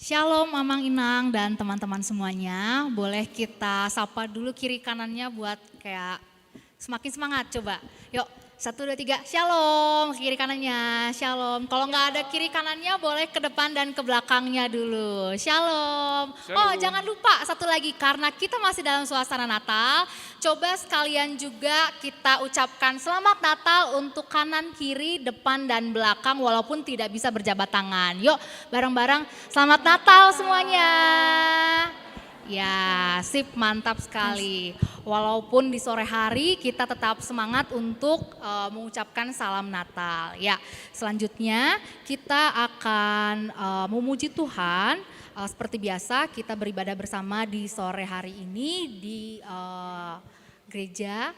Shalom Mamang Inang dan teman-teman semuanya. Boleh kita sapa dulu kiri kanannya buat kayak semakin semangat coba. Yuk 1, 2, 3 shalom kiri kanannya shalom. Kalau nggak ada kiri kanannya boleh ke depan dan ke belakangnya dulu. Shalom. Oh jangan lupa satu lagi karena kita masih dalam suasana Natal. Coba sekalian juga kita ucapkan selamat Natal untuk kanan, kiri, depan dan belakang walaupun tidak bisa berjabat tangan. Yuk bareng-bareng selamat Natal semuanya. Ya sip mantap sekali. Walaupun di sore hari kita tetap semangat untuk mengucapkan salam Natal. Ya selanjutnya kita akan memuji Tuhan. Seperti biasa kita beribadah bersama di sore hari ini di gereja.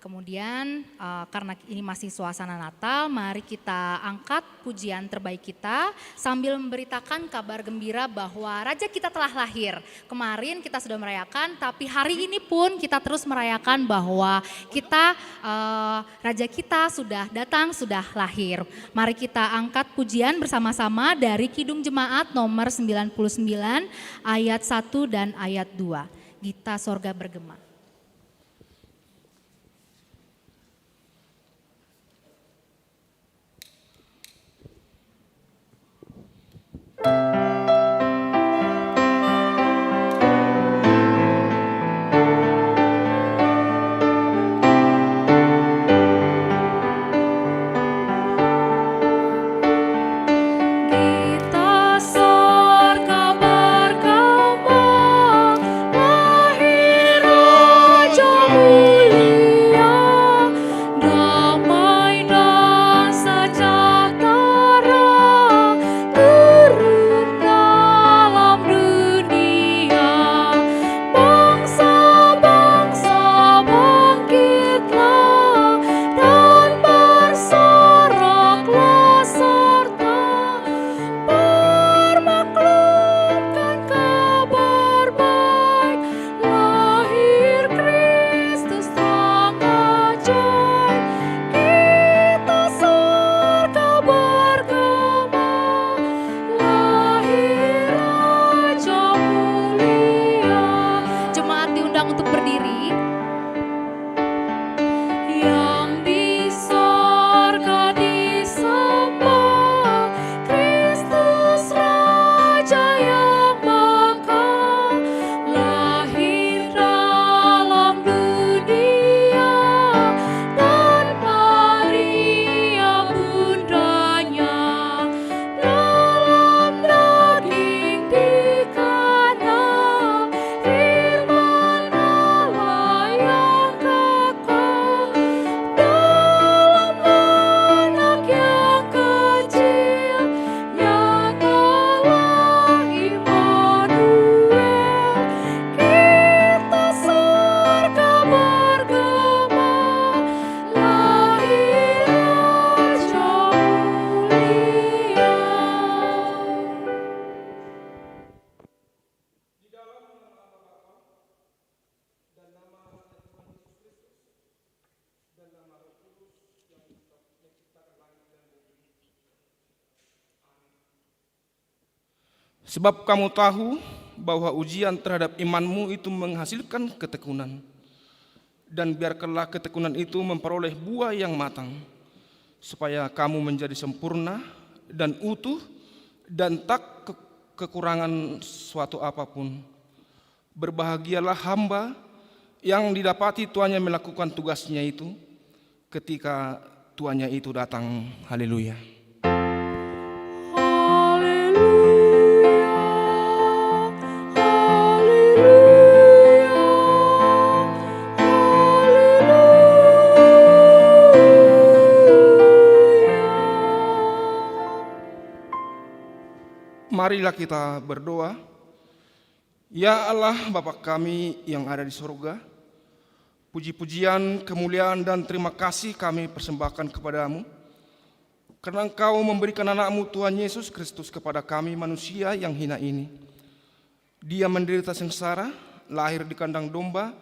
Kemudian karena ini masih suasana Natal, mari kita angkat pujian terbaik kita sambil memberitakan kabar gembira bahwa Raja kita telah lahir. Kemarin kita sudah merayakan, tapi hari ini pun kita terus merayakan bahwa kita Raja kita sudah datang, sudah lahir. Mari kita angkat pujian bersama-sama dari Kidung Jemaat nomor 99 ayat 1 dan ayat 2. Gita Sorga Bergema. Sebab kamu tahu bahwa ujian terhadap imanmu itu menghasilkan ketekunan. Dan biarkanlah ketekunan itu memperoleh buah yang matang, supaya kamu menjadi sempurna dan utuh dan tak kekurangan suatu apapun. Berbahagialah hamba yang didapati tuannya melakukan tugasnya itu ketika tuannya itu datang. Haleluya. Marilah kita berdoa. Ya Allah Bapa kami yang ada di surga, Puji-pujian, kemuliaan, dan terima kasih kami persembahkan kepadamu, karena Engkau memberikan anak-Mu Tuhan Yesus Kristus kepada kami manusia yang hina ini. Dia menderita sengsara, lahir di kandang domba,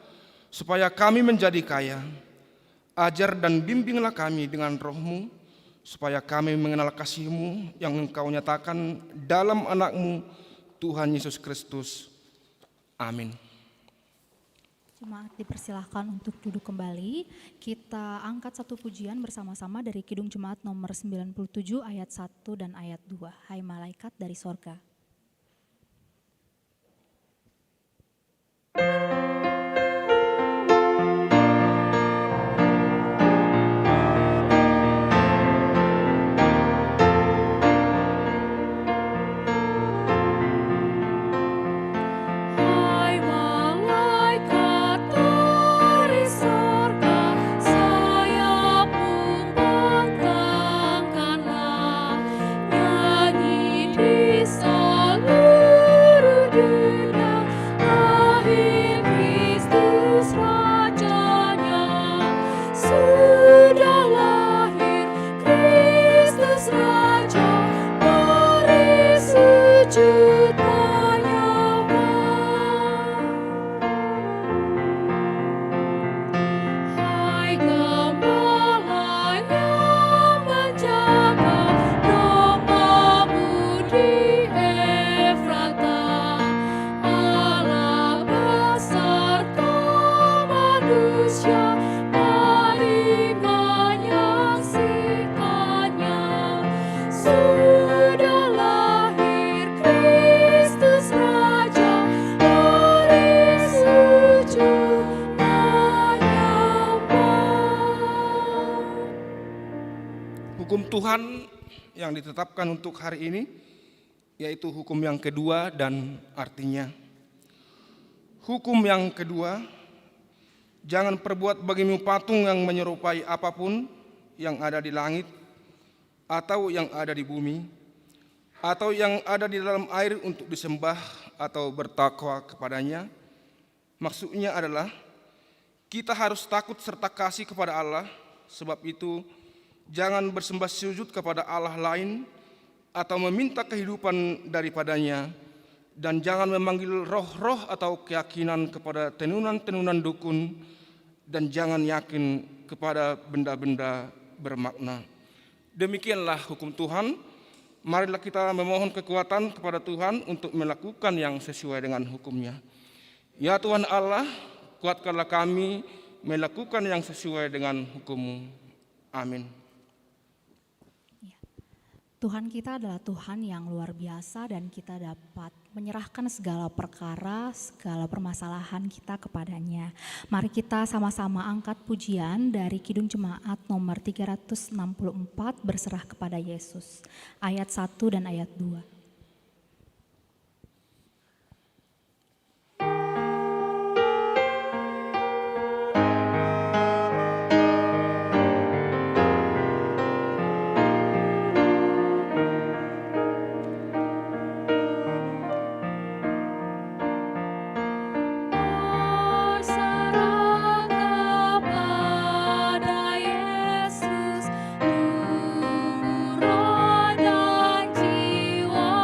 supaya kami menjadi kaya. Ajar dan bimbinglah kami dengan Roh-Mu, supaya kami mengenal kasih-Mu yang Engkau nyatakan dalam anak-Mu Tuhan Yesus Kristus. Amin. Jemaat dipersilahkan untuk duduk kembali. Kita angkat satu pujian bersama-sama dari Kidung Jemaat nomor 97 ayat 1 dan ayat 2. Hai malaikat dari sorga. Hukum Tuhan yang ditetapkan untuk hari ini, yaitu hukum yang kedua dan artinya. Hukum yang kedua, jangan perbuat bagimu patung yang menyerupai apapun yang ada di langit, atau yang ada di bumi, atau yang ada di dalam air untuk disembah atau bertakwa kepadanya. Maksudnya adalah, kita harus takut serta kasih kepada Allah, sebab itu jangan bersembah sujud kepada Allah lain atau meminta kehidupan daripadanya, dan jangan memanggil roh-roh atau keyakinan kepada tenunan-tenunan dukun, dan jangan yakin kepada benda-benda bermakna. Demikianlah hukum Tuhan. Marilah kita memohon kekuatan kepada Tuhan untuk melakukan yang sesuai dengan hukumnya. Ya Tuhan Allah, kuatkanlah kami melakukan yang sesuai dengan hukum-Mu. Amin. Tuhan kita adalah Tuhan yang luar biasa dan kita dapat menyerahkan segala perkara, segala permasalahan kita kepadanya. Mari kita sama-sama angkat pujian dari Kidung Jemaat nomor 364, berserah kepada Yesus. Ayat 1 dan ayat 2. Yesus, tubuh, roh, dan jiwa.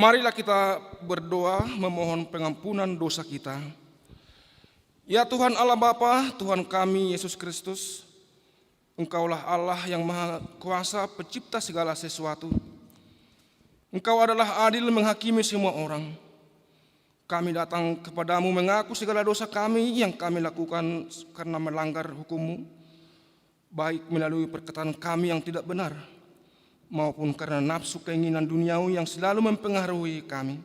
Marilah kita berdoa memohon pengampunan dosa kita. Ya Tuhan Allah Bapa, Tuhan kami Yesus Kristus, Engkaulah Allah yang Maha Kuasa, pencipta segala sesuatu. Engkau adalah adil menghakimi semua orang. Kami datang kepadamu mengaku segala dosa kami yang kami lakukan karena melanggar hukum-Mu, baik melalui perkataan kami yang tidak benar, maupun karena nafsu keinginan duniawi yang selalu mempengaruhi kami.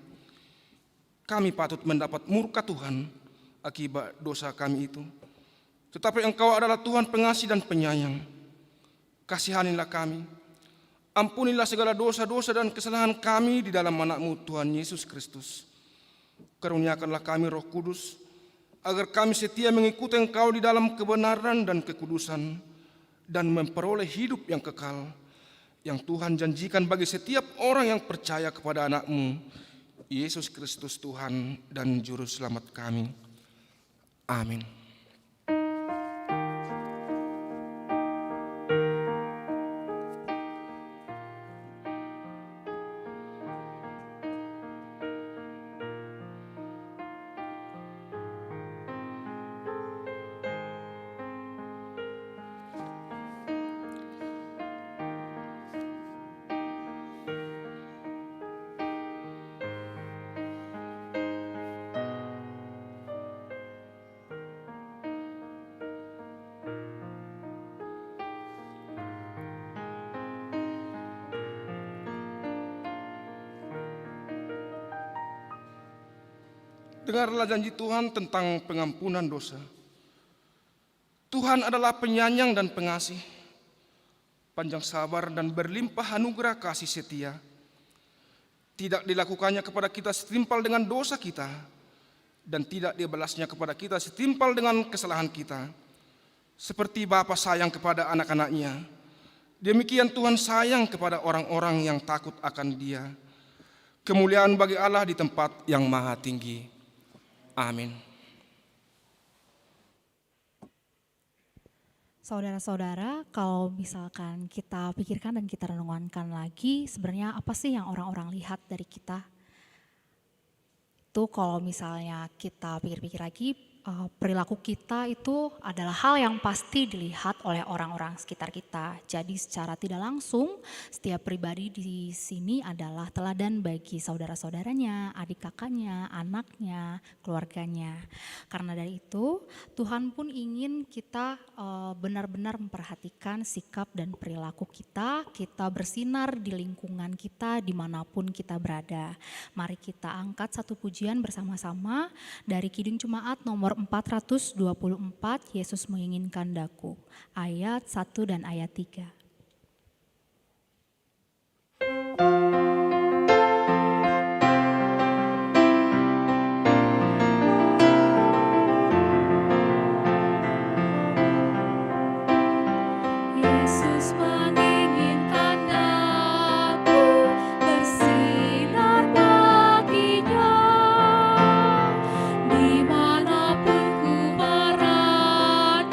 Kami patut mendapat murka Tuhan akibat dosa kami itu. Tetapi Engkau adalah Tuhan pengasih dan penyayang. Kasihanilah kami. Ampunilah segala dosa-dosa dan kesalahan kami di dalam anak-Mu Tuhan Yesus Kristus. Karuniakanlah kami Roh Kudus, agar kami setia mengikuti Engkau di dalam kebenaran dan kekudusan, dan memperoleh hidup yang kekal, yang Tuhan janjikan bagi setiap orang yang percaya kepada anak-Mu, Yesus Kristus Tuhan dan Juru Selamat kami. Amin. Dengarlah janji Tuhan tentang pengampunan dosa. Tuhan adalah penyayang dan pengasih, panjang sabar dan berlimpah anugerah kasih setia. Tidak dilakukannya kepada kita setimpal dengan dosa kita, dan tidak dibalasnya kepada kita setimpal dengan kesalahan kita. Seperti Bapa sayang kepada anak-anaknya, demikian Tuhan sayang kepada orang-orang yang takut akan Dia. Kemuliaan bagi Allah di tempat yang maha tinggi. Amin. Saudara-saudara, kalau misalkan kita pikirkan dan kita renungkan lagi, sebenarnya apa sih yang orang-orang lihat dari kita? Itu kalau misalnya kita pikir-pikir lagi, perilaku kita itu adalah hal yang pasti dilihat oleh orang-orang sekitar kita. Jadi secara tidak langsung, setiap pribadi di sini adalah teladan bagi saudara-saudaranya, adik kakaknya, anaknya, keluarganya. Karena dari itu, Tuhan pun ingin kita benar-benar memperhatikan sikap dan perilaku kita bersinar di lingkungan kita dimanapun kita berada. Mari kita angkat satu pujian bersama-sama dari Kidung Jemaat nomor 424, Yesus menginginkan daku, ayat 1 dan ayat 3. Yesus menginginkan daku bersinar baginya, dimanapun ku berada,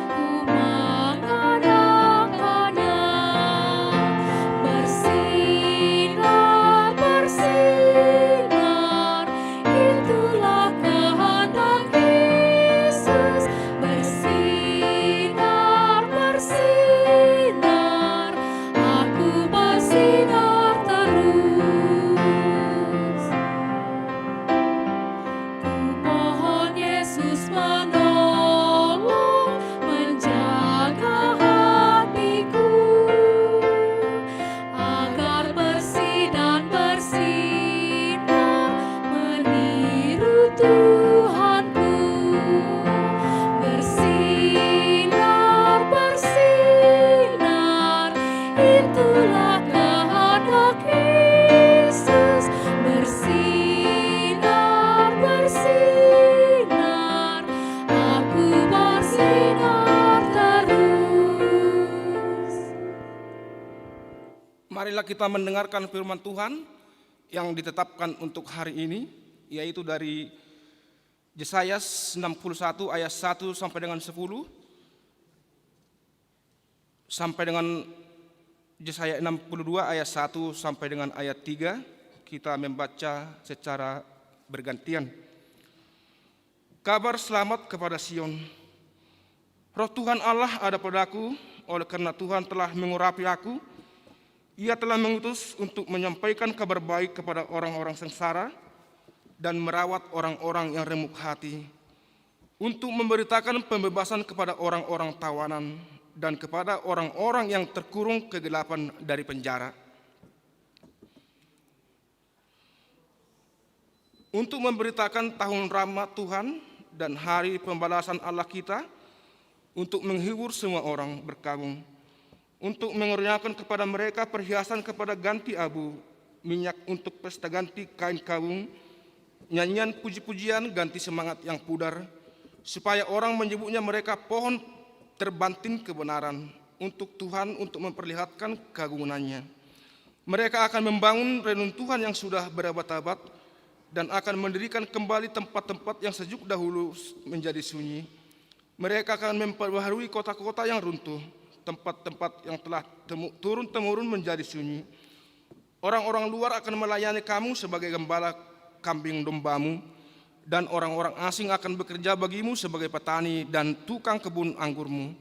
ku mengadakannya. Bersinar, bersinar, itulah kehendak Yesus. Bersinar, bersinar, aku bersinar terus. Ku mohon Yesus menolong, menjaga hatiku, agar bersih dan bersinar, meniru Tuhanku. Bersinar, bersinar, itulah kehendak Yesus. Bersinar, bersinar, aku bersinar terus. Marilah kita mendengarkan firman Tuhan yang ditetapkan untuk hari ini, yaitu dari Yesaya 61 ayat 1 sampai dengan 10, sampai dengan Yesaya 62 ayat 1 sampai dengan ayat 3. kita membaca secara bergantian. Kabar selamat kepada Sion. Roh Tuhan Allah ada padaku, oleh karena Tuhan telah mengurapi aku. Ia telah mengutus untuk menyampaikan kabar baik kepada orang-orang sengsara dan merawat orang-orang yang remuk hati, untuk memberitakan pembebasan kepada orang-orang tawanan dan kepada orang-orang yang terkurung kegelapan dari penjara, untuk memberitakan tahun rahmat Tuhan dan hari pembalasan Allah kita, untuk menghibur semua orang berkabung, untuk mengerjakan kepada mereka perhiasan kepada ganti abu, minyak untuk pesta ganti kain kawung, nyanyian puji-pujian ganti semangat yang pudar, supaya orang menyebutnya mereka pohon terbantin kebenaran untuk Tuhan, untuk memperlihatkan keagungannya. Mereka akan membangun renuntuhan yang sudah berabad-abad dan akan mendirikan kembali tempat-tempat yang sejuk dahulu menjadi sunyi. Mereka akan memperbaharui kota-kota yang runtuh, tempat-tempat yang telah turun-temurun menjadi sunyi. Orang-orang luar akan melayani kamu sebagai gembala kambing dombamu, dan orang-orang asing akan bekerja bagimu sebagai petani dan tukang kebun anggurmu.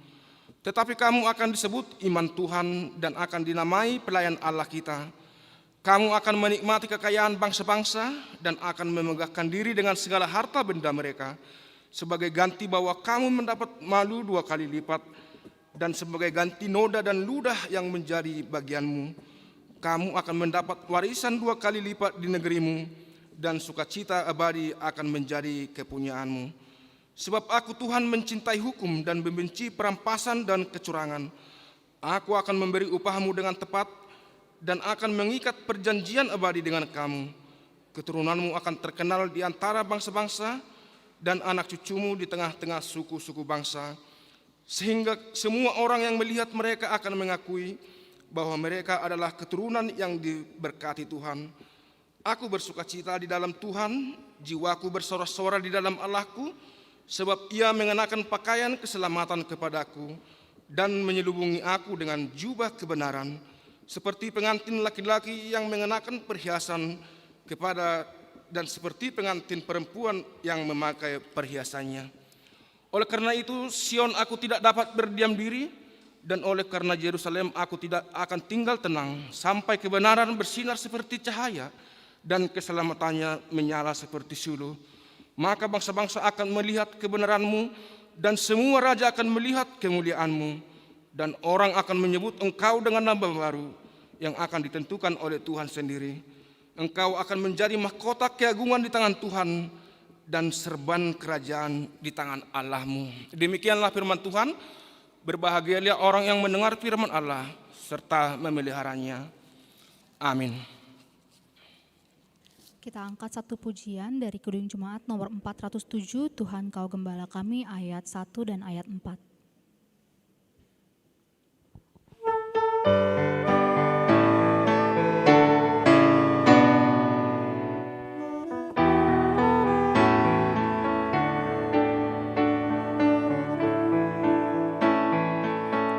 Tetapi kamu akan disebut iman Tuhan dan akan dinamai pelayan Allah kita. Kamu akan menikmati kekayaan bangsa-bangsa dan akan memegahkan diri dengan segala harta benda mereka, sebagai ganti bahwa kamu mendapat malu 2 kali lipat, dan sebagai ganti noda dan ludah yang menjadi bagianmu. Kamu akan mendapat warisan 2 kali lipat di negerimu, dan sukacita abadi akan menjadi kepunyaanmu. Sebab aku Tuhan mencintai hukum dan membenci perampasan dan kecurangan. Aku akan memberi upahmu dengan tepat dan akan mengikat perjanjian abadi dengan kamu. Keturunanmu akan terkenal di antara bangsa-bangsa dan anak cucumu di tengah-tengah suku-suku bangsa, sehingga semua orang yang melihat mereka akan mengakui bahwa mereka adalah keturunan yang diberkati Tuhan. Aku bersukacita di dalam Tuhan, jiwaku bersorak-sorai di dalam Allahku, sebab Ia mengenakan pakaian keselamatan kepadaku dan menyelubungi aku dengan jubah kebenaran, seperti pengantin laki-laki yang mengenakan perhiasan dan seperti pengantin perempuan yang memakai perhiasannya. Oleh karena itu, Sion aku tidak dapat berdiam diri, dan oleh karena Yerusalem aku tidak akan tinggal tenang, sampai kebenaran bersinar seperti cahaya, dan keselamatannya menyala seperti suluh. Maka bangsa-bangsa akan melihat kebenaranmu, dan semua raja akan melihat kemuliaanmu, dan orang akan menyebut engkau dengan nama baru, yang akan ditentukan oleh Tuhan sendiri. Engkau akan menjadi mahkota keagungan di tangan Tuhan dan serban kerajaan di tangan Allahmu. Demikianlah firman Tuhan. Berbahagialah orang yang mendengar firman Allah serta memeliharanya. Amin. Kita angkat satu pujian dari Kidung Jemaat nomor 407, Tuhan Kau Gembala Kami, ayat 1 dan ayat 4.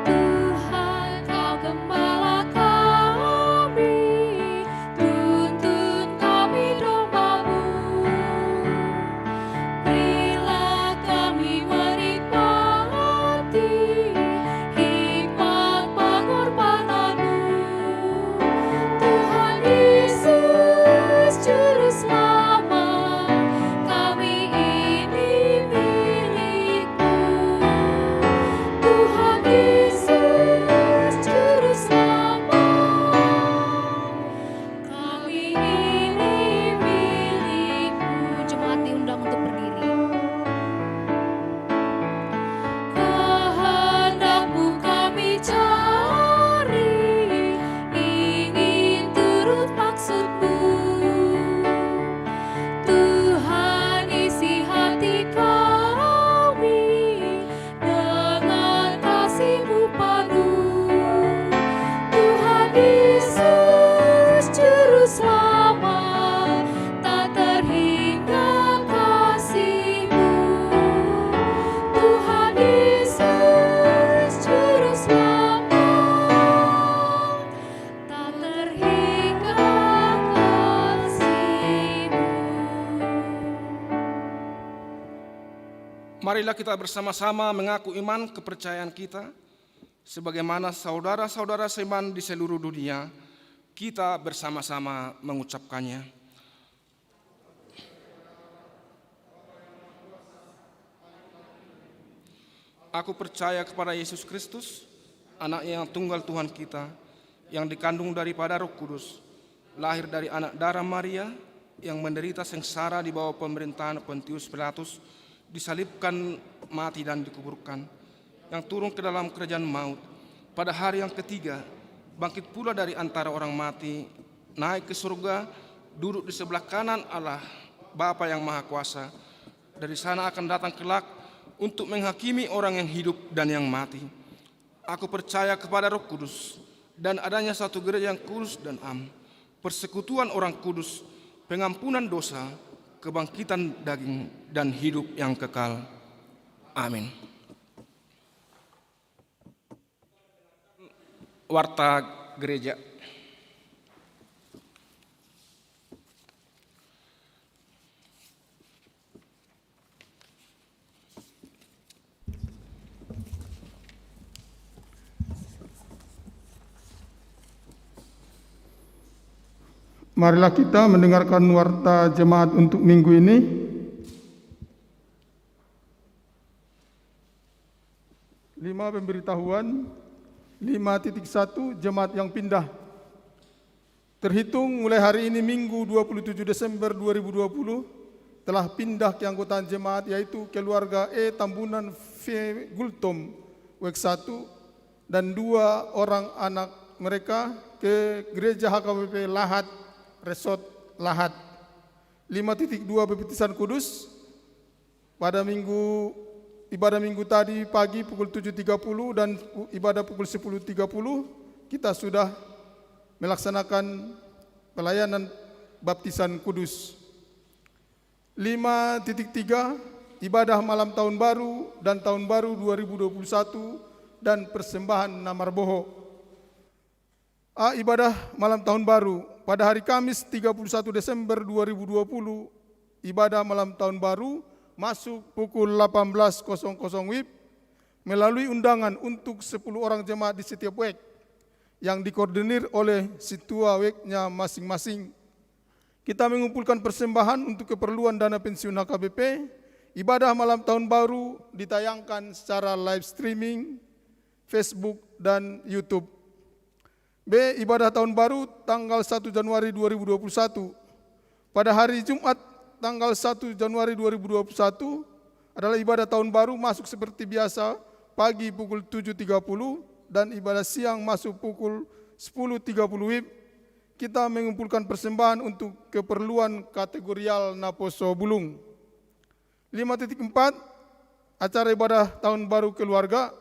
Tuhan Kau Gembala kami, tuntun kami domba-Mu. Berilah kami menikmati marilah kita bersama-sama mengaku iman kepercayaan kita, sebagaimana saudara-saudara seiman di seluruh dunia, kita bersama-sama mengucapkannya. Aku percaya kepada Yesus Kristus, anak yang tunggal Tuhan kita, yang dikandung daripada Roh Kudus, lahir dari anak darah Maria, yang menderita sengsara di bawah pemerintahan Pontius Pilatus, disalibkan, mati dan dikuburkan, yang turun ke dalam kerajaan maut, pada hari yang ketiga, bangkit pula dari antara orang mati, naik ke surga, duduk di sebelah kanan Allah, Bapa yang Maha Kuasa. Dari sana akan datang kelak untuk menghakimi orang yang hidup dan yang mati. Aku percaya kepada Roh Kudus dan adanya satu gereja yang kudus dan am, persekutuan orang kudus, pengampunan dosa, kebangkitan daging, dan hidup yang kekal. Amin. Warta Gereja. Marilah kita mendengarkan warta jemaat untuk minggu ini. Lima pemberitahuan. 5.1 jemaat yang pindah. Terhitung mulai hari ini Minggu 27 Desember 2020 telah pindah keanggotaan jemaat, yaitu keluarga E. Tambunan V. Gultom WEK 1 dan 2 orang anak mereka ke Gereja HKBP Lahat Resort Lahat. 5.2 Baptisan Kudus. Pada ibadah minggu tadi pagi pukul 7.30 dan ibadah pukul 10.30 kita sudah melaksanakan pelayanan baptisan kudus. 5.3 ibadah malam tahun baru dan tahun baru 2021 dan persembahan Namarboho. Ibadah malam tahun baru pada hari Kamis 31 Desember 2020, ibadah malam tahun baru masuk pukul 18.00 WIB melalui undangan untuk 10 orang jemaat di setiap WEK yang dikoordinir oleh situa WEK-nya masing-masing. Kita mengumpulkan persembahan untuk keperluan dana pensiun HKBP. Ibadah malam tahun baru ditayangkan secara live streaming, Facebook dan YouTube. B. Ibadah tahun baru tanggal 1 Januari 2021. Pada hari Jumat tanggal 1 Januari 2021 adalah ibadah tahun baru masuk seperti biasa pagi pukul 7.30 dan ibadah siang masuk pukul 10.30 WIB. Kita mengumpulkan persembahan untuk keperluan kategorial Naposo Bulung. 5.4 acara ibadah tahun baru keluarga.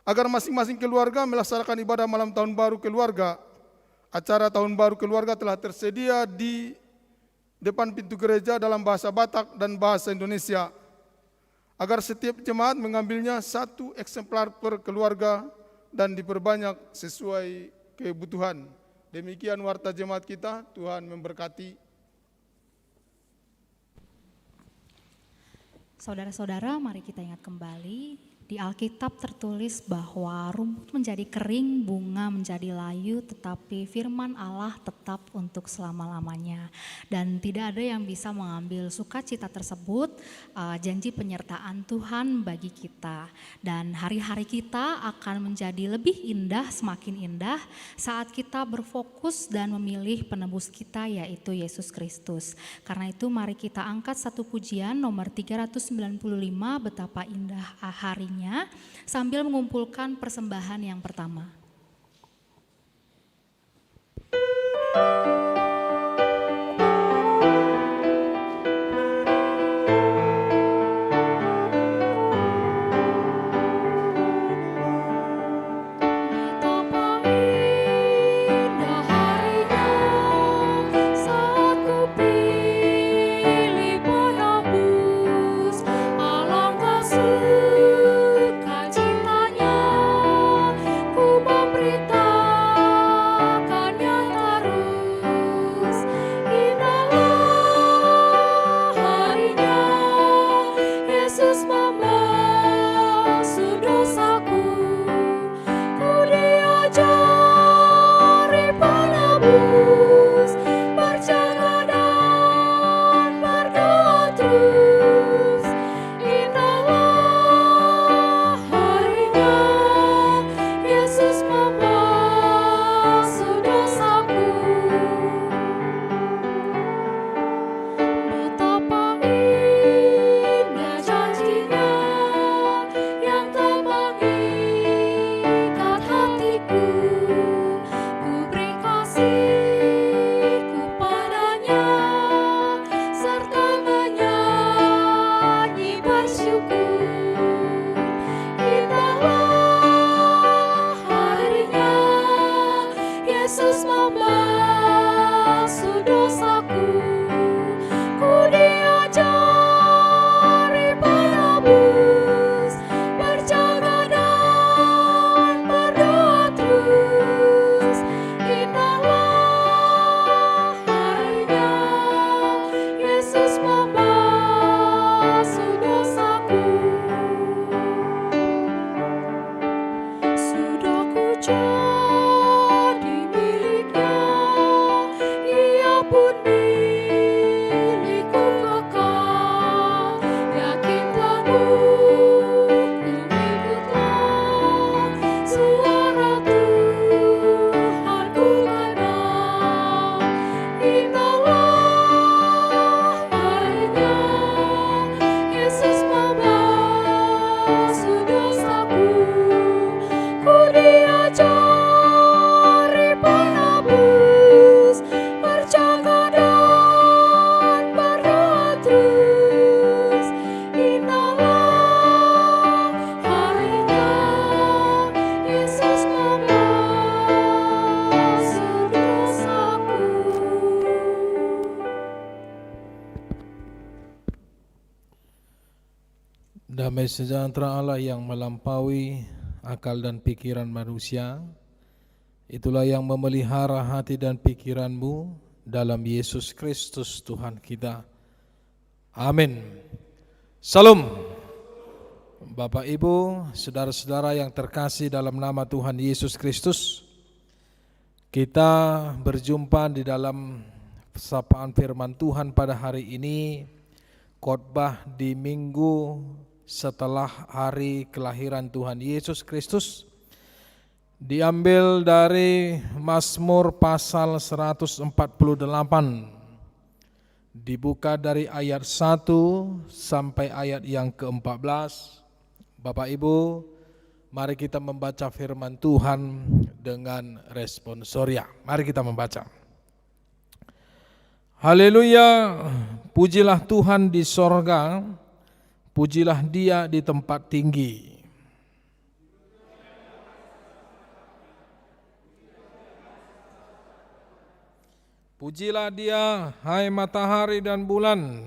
Agar masing-masing keluarga melaksanakan ibadah malam tahun baru keluarga, acara tahun baru keluarga telah tersedia di depan pintu gereja dalam bahasa Batak dan bahasa Indonesia. Agar setiap jemaat mengambilnya 1 eksemplar per keluarga dan diperbanyak sesuai kebutuhan. Demikian warta jemaat kita, Tuhan memberkati. Saudara-saudara, mari kita ingat kembali. Di Alkitab tertulis bahwa rumput menjadi kering, bunga menjadi layu, tetapi firman Allah tetap untuk selama-lamanya. Dan tidak ada yang bisa mengambil sukacita tersebut, janji penyertaan Tuhan bagi kita. Dan hari-hari kita akan menjadi lebih indah, semakin indah saat kita berfokus dan memilih penebus kita, yaitu Yesus Kristus. Karena itu mari kita angkat satu pujian nomor 395, betapa indah harinya, sambil mengumpulkan persembahan yang pertama. Ku memberitakannya terus. Damai sejahtera Allah yang melampaui akal dan pikiran manusia, itulah yang memelihara hati dan pikiranmu dalam Yesus Kristus Tuhan kita. Amin. Salam. Bapak Ibu, saudara-saudara yang terkasih dalam nama Tuhan Yesus Kristus, kita berjumpa di dalam sapaan firman Tuhan pada hari ini, khotbah di minggu setelah hari kelahiran Tuhan Yesus Kristus, diambil dari Mazmur pasal 148, dibuka dari ayat 1 sampai ayat yang ke-14. Bapak Ibu, mari kita membaca firman Tuhan dengan responsoria. Mari kita membaca. Haleluya, pujilah Tuhan di sorga, pujilah Dia di tempat tinggi. Pujilah Dia, hai matahari dan bulan,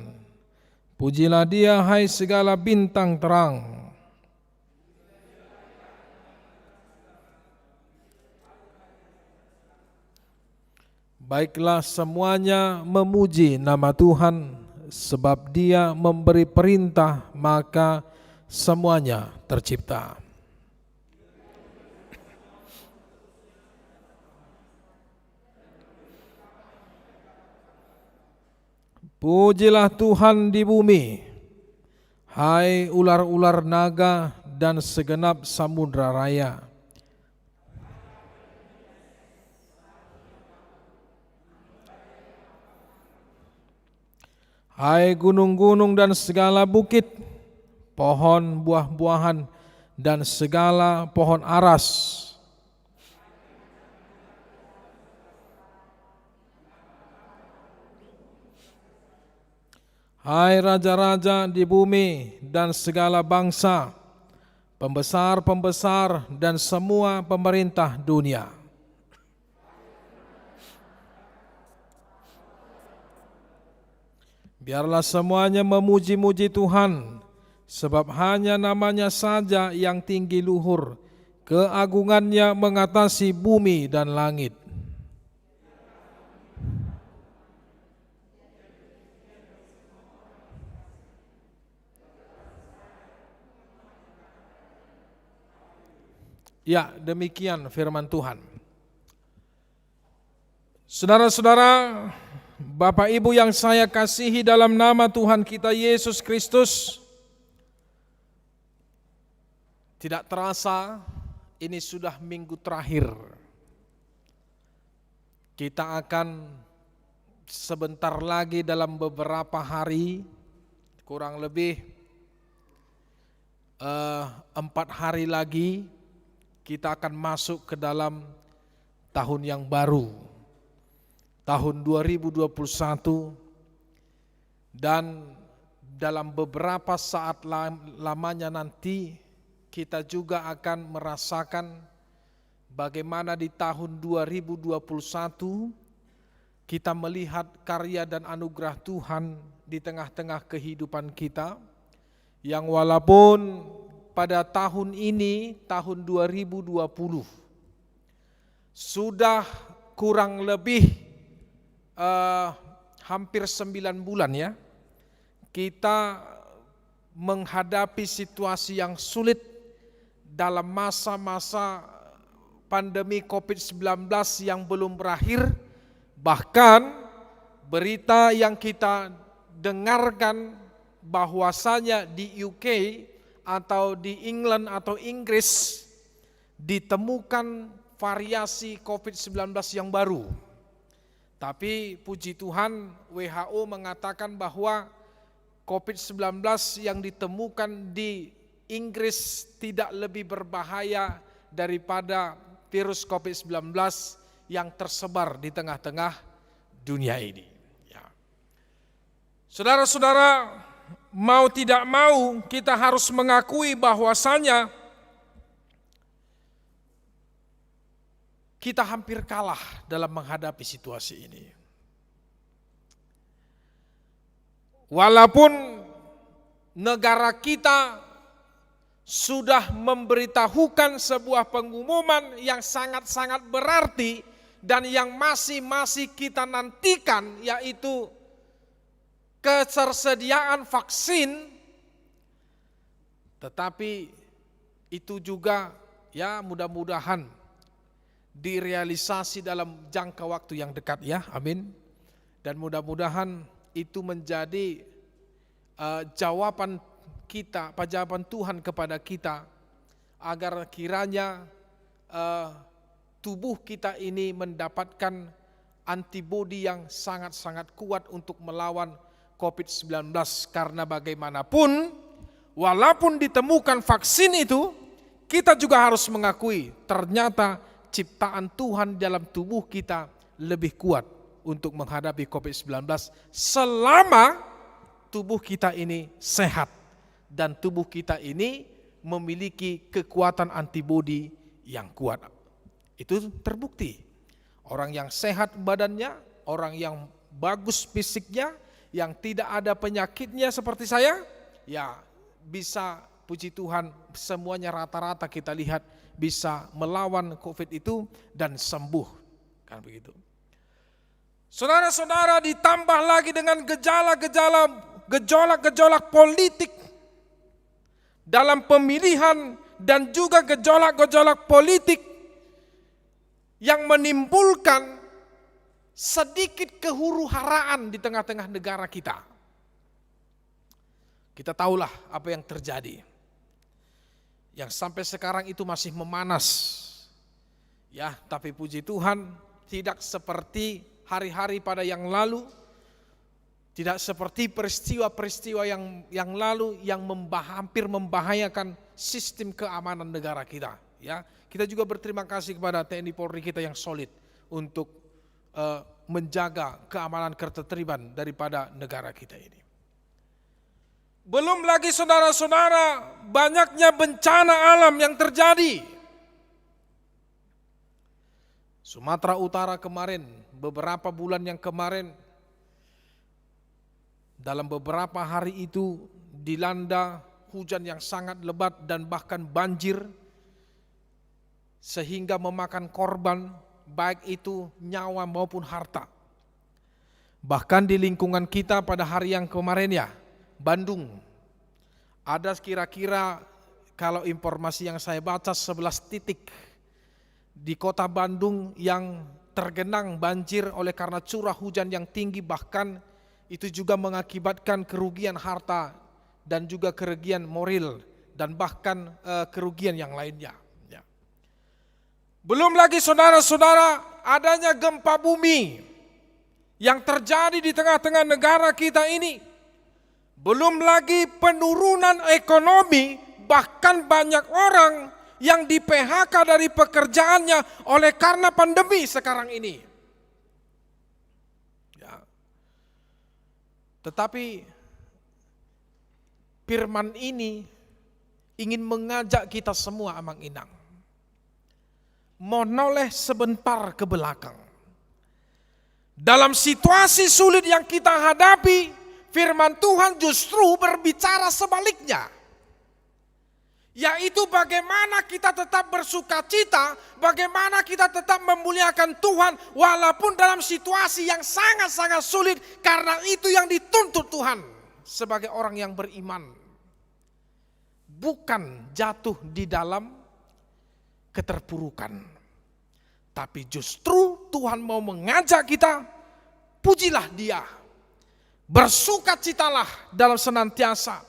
pujilah Dia, hai segala bintang terang. Baiklah semuanya memuji nama Tuhan, sebab Dia memberi perintah maka semuanya tercipta. Pujilah Tuhan di bumi, hai ular-ular naga dan segenap samudra raya. Hai gunung-gunung dan segala bukit, pohon buah-buahan dan segala pohon aras. Hai raja-raja di bumi dan segala bangsa, pembesar-pembesar dan semua pemerintah dunia. Biarlah semuanya memuji-muji Tuhan, sebab hanya namanya saja yang tinggi luhur, keagungannya mengatasi bumi dan langit. Ya, demikian firman Tuhan. Saudara-saudara, Bapak Ibu yang saya kasihi dalam nama Tuhan kita Yesus Kristus, tidak terasa ini sudah minggu terakhir. Kita akan sebentar lagi dalam beberapa hari, kurang lebih 4 hari lagi, kita akan masuk ke dalam tahun yang baru, tahun 2021, dan dalam beberapa saat lamanya nanti kita juga akan merasakan bagaimana di tahun 2021 kita melihat karya dan anugerah Tuhan di tengah-tengah kehidupan kita, yang walaupun pada tahun ini, tahun 2020, sudah kurang lebih hampir 9 bulan ya, kita menghadapi situasi yang sulit dalam masa-masa pandemi COVID-19 yang belum berakhir. Bahkan berita yang kita dengarkan bahwasanya di UK atau di England atau Inggris ditemukan variasi COVID-19 yang baru. Tapi puji Tuhan, WHO mengatakan bahwa COVID-19 yang ditemukan di Inggris tidak lebih berbahaya daripada virus COVID-19 yang tersebar di tengah-tengah dunia ini. Ya. Saudara-saudara, mau tidak mau kita harus mengakui bahwasanya kita hampir kalah dalam menghadapi situasi ini. Walaupun negara kita sudah memberitahukan sebuah pengumuman yang sangat-sangat berarti dan yang masih kita nantikan, yaitu ketersediaan vaksin. Tetapi itu juga ya mudah-mudahan direalisasi dalam jangka waktu yang dekat ya, amin. Dan mudah-mudahan itu menjadi jawaban Tuhan kepada kita, agar kiranya tubuh kita ini mendapatkan antibodi yang sangat-sangat kuat untuk melawan COVID-19. Karena bagaimanapun, walaupun ditemukan vaksin itu, kita juga harus mengakui ternyata ciptaan Tuhan dalam tubuh kita lebih kuat untuk menghadapi COVID-19 selama tubuh kita ini sehat dan tubuh kita ini memiliki kekuatan antibodi yang kuat. Itu terbukti. Orang yang sehat badannya, orang yang bagus fisiknya, yang tidak ada penyakitnya seperti saya, ya bisa, puji Tuhan, semuanya rata-rata kita lihat bisa melawan COVID itu dan sembuh. Kan begitu. Saudara-saudara, ditambah lagi dengan gejolak-gejolak politik dalam pemilihan dan juga gejolak-gejolak politik yang menimbulkan sedikit kehuru-haraan di tengah-tengah negara kita. Kita tahulah apa yang terjadi. Yang sampai sekarang itu masih memanas. Ya, tapi puji Tuhan tidak seperti hari-hari pada yang lalu. Tidak seperti peristiwa-peristiwa yang lalu yang hampir membahayakan sistem keamanan negara kita. Ya, kita juga berterima kasih kepada TNI Polri kita yang solid untuk menjaga keamanan ketertiban daripada negara kita ini. Belum lagi saudara-saudara, banyaknya bencana alam yang terjadi. Sumatera Utara kemarin, beberapa bulan yang kemarin, dalam beberapa hari itu dilanda hujan yang sangat lebat dan bahkan banjir, sehingga memakan korban, baik itu nyawa maupun harta. Bahkan di lingkungan kita pada hari yang kemarin ya, Bandung, ada kira-kira kalau informasi yang saya baca 11 titik di kota Bandung yang tergenang banjir oleh karena curah hujan yang tinggi, bahkan itu juga mengakibatkan kerugian harta dan juga kerugian moral dan bahkan kerugian yang lainnya. Ya. Belum lagi saudara-saudara, adanya gempa bumi yang terjadi di tengah-tengah negara kita ini. Belum lagi penurunan ekonomi, bahkan banyak orang yang di PHK dari pekerjaannya oleh karena pandemi sekarang ini. Ya. Tetapi firman ini ingin mengajak kita semua, Amang Inang, menoleh sebentar ke belakang. Dalam situasi sulit yang kita hadapi, firman Tuhan justru berbicara sebaliknya. Yaitu bagaimana kita tetap bersuka cita, bagaimana kita tetap memuliakan Tuhan walaupun dalam situasi yang sangat-sangat sulit, karena itu yang dituntut Tuhan sebagai orang yang beriman. Bukan jatuh di dalam keterpurukan, tapi justru Tuhan mau mengajak kita, pujilah Dia. Bersukacitalah dalam senantiasa,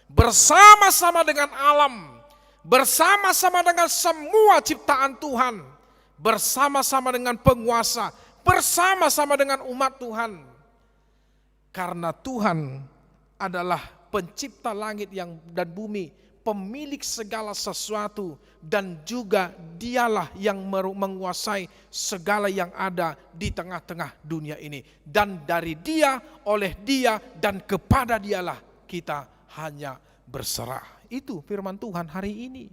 bersama-sama dengan alam, bersama-sama dengan semua ciptaan Tuhan, bersama-sama dengan penguasa, bersama-sama dengan umat Tuhan. Karena Tuhan adalah pencipta langit dan bumi, pemilik segala sesuatu, dan juga Dialah yang menguasai segala yang ada di tengah-tengah dunia ini. Dan dari Dia, oleh Dia, dan kepada Dialah kita hanya berserah. Itu firman Tuhan hari ini.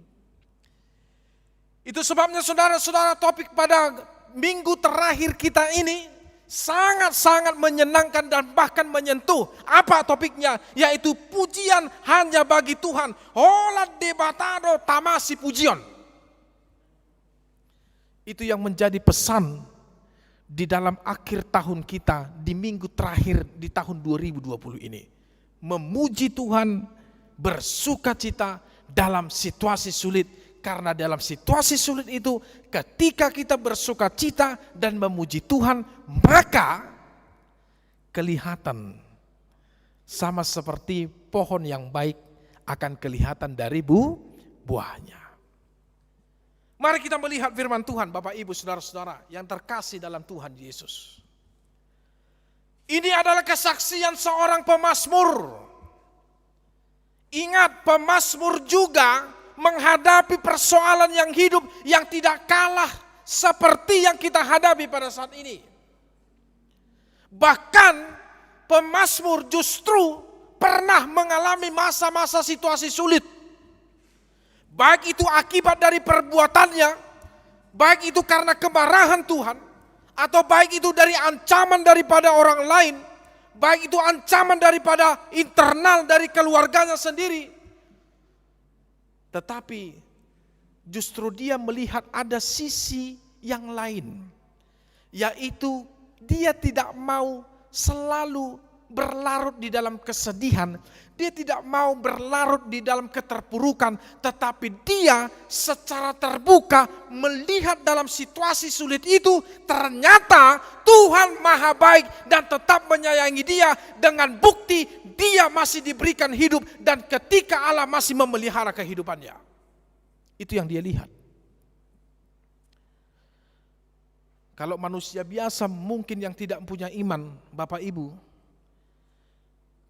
Itu sebabnya saudara-saudara, topik pada minggu terakhir kita ini sangat-sangat menyenangkan dan bahkan menyentuh. Apa topiknya? Yaitu pujian hanya bagi Tuhan. Hola debatado tamasi pujian. Itu yang menjadi pesan di dalam akhir tahun kita, di minggu terakhir di tahun 2020 ini. Memuji Tuhan, bersukacita dalam situasi sulit. Karena dalam situasi sulit itu, ketika kita bersukacita dan memuji Tuhan, maka kelihatan sama seperti pohon yang baik akan kelihatan dari buahnya. Mari kita melihat firman Tuhan, Bapak Ibu Saudara-saudara yang terkasih dalam Tuhan Yesus. Ini adalah kesaksian seorang pemazmur. Ingat, pemazmur juga menghadapi persoalan yang hidup yang tidak kalah seperti yang kita hadapi pada saat ini. Bahkan pemazmur justru pernah mengalami masa-masa situasi sulit. Baik itu akibat dari perbuatannya, baik itu karena kemarahan Tuhan, atau baik itu dari ancaman daripada orang lain, baik itu ancaman daripada internal dari keluarganya sendiri. Tetapi justru dia melihat ada sisi yang lain, yaitu dia tidak mau selalu berlarut di dalam kesedihan, dia tidak mau berlarut di dalam keterpurukan, tetapi dia secara terbuka melihat dalam situasi sulit itu ternyata Tuhan Maha Baik dan tetap menyayangi dia dengan bukti dia masih diberikan hidup dan ketika Allah masih memelihara kehidupannya. Itu yang dia lihat. Kalau manusia biasa mungkin yang tidak punya iman, Bapak Ibu,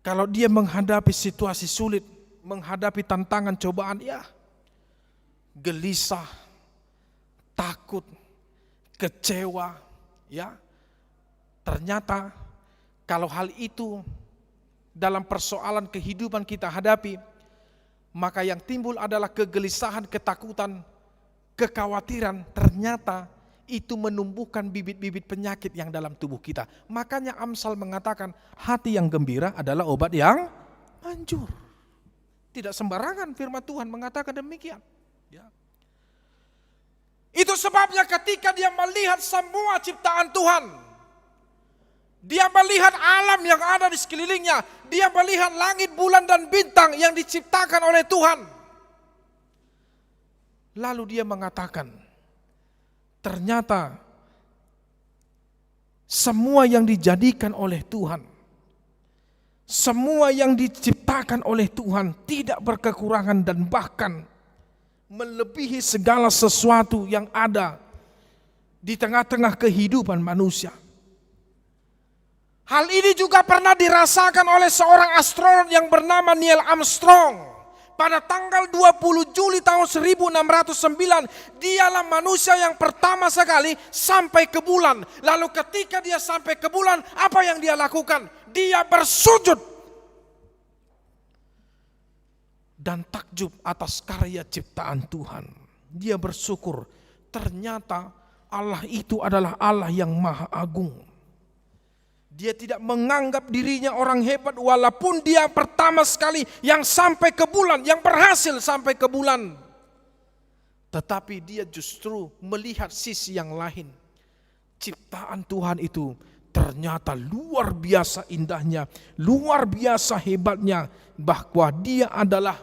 kalau dia menghadapi situasi sulit, menghadapi tantangan cobaan, ya gelisah, takut, kecewa, ya. Ternyata kalau hal itu dalam persoalan kehidupan kita hadapi, maka yang timbul adalah kegelisahan, ketakutan, kekhawatiran. Ternyata itu menumbuhkan bibit-bibit penyakit yang dalam tubuh kita. Makanya Amsal mengatakan hati yang gembira adalah obat yang manjur. Tidak sembarangan firman Tuhan mengatakan demikian. Ya. Itu sebabnya ketika dia melihat semua ciptaan Tuhan, dia melihat alam yang ada di sekelilingnya, dia melihat langit, bulan dan bintang yang diciptakan oleh Tuhan. Lalu dia mengatakan, ternyata semua yang dijadikan oleh Tuhan, semua yang diciptakan oleh Tuhan tidak berkekurangan dan bahkan melebihi segala sesuatu yang ada di tengah-tengah kehidupan manusia. Hal ini juga pernah dirasakan oleh seorang astronot yang bernama Neil Armstrong. Pada tanggal 20 Juli tahun 1609, dialah manusia yang pertama sekali sampai ke bulan. Lalu ketika dia sampai ke bulan, apa yang dia lakukan? Dia bersujud dan takjub atas karya ciptaan Tuhan. Dia bersyukur, ternyata Allah itu adalah Allah yang maha agung. Dia tidak menganggap dirinya orang hebat walaupun dia pertama sekali yang sampai ke bulan, yang berhasil sampai ke bulan. Tetapi dia justru melihat sisi yang lain. Ciptaan Tuhan itu ternyata luar biasa indahnya, luar biasa hebatnya, bahwa dia adalah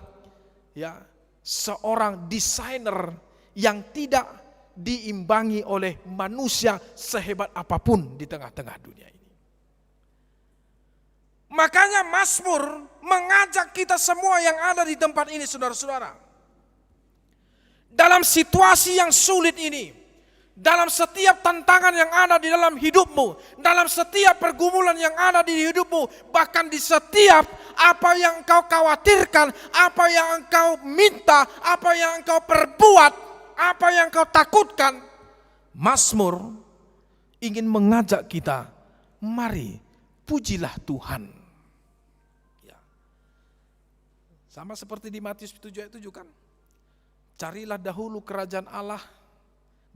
seorang desainer yang tidak diimbangi oleh manusia sehebat apapun di tengah-tengah dunia ini. Makanya Mazmur mengajak kita semua yang ada di tempat ini, saudara-saudara, dalam situasi yang sulit ini, dalam setiap tantangan yang ada di dalam hidupmu, dalam setiap pergumulan yang ada di hidupmu, bahkan di setiap apa yang engkau khawatirkan, apa yang engkau minta, apa yang engkau perbuat, apa yang engkau takutkan, Mazmur ingin mengajak kita, mari pujilah Tuhan. Sama seperti di Matius 7 ayat 7 kan. Carilah dahulu kerajaan Allah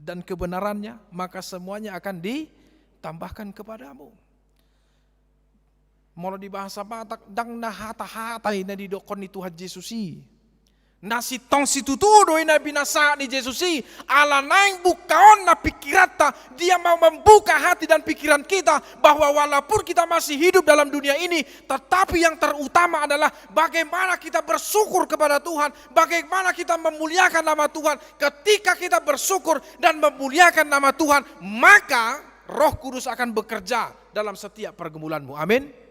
dan kebenarannya, maka semuanya akan tambahkan kepadamu. Mula di bahasa Batak, dang na hata-hatai na didokon ni Tuhan Yesusi. Nasi tong situtudo na binasa ni Yesusi, ala naing bukaon na pikirata, dia mau membuka hati dan pikiran kita, bahwa walaupun kita masih hidup dalam dunia ini, tetapi yang terutama adalah bagaimana kita bersyukur kepada Tuhan, bagaimana kita memuliakan nama Tuhan. Ketika kita bersyukur dan memuliakan nama Tuhan, maka Roh Kudus akan bekerja dalam setiap pergumulanmu. Amin.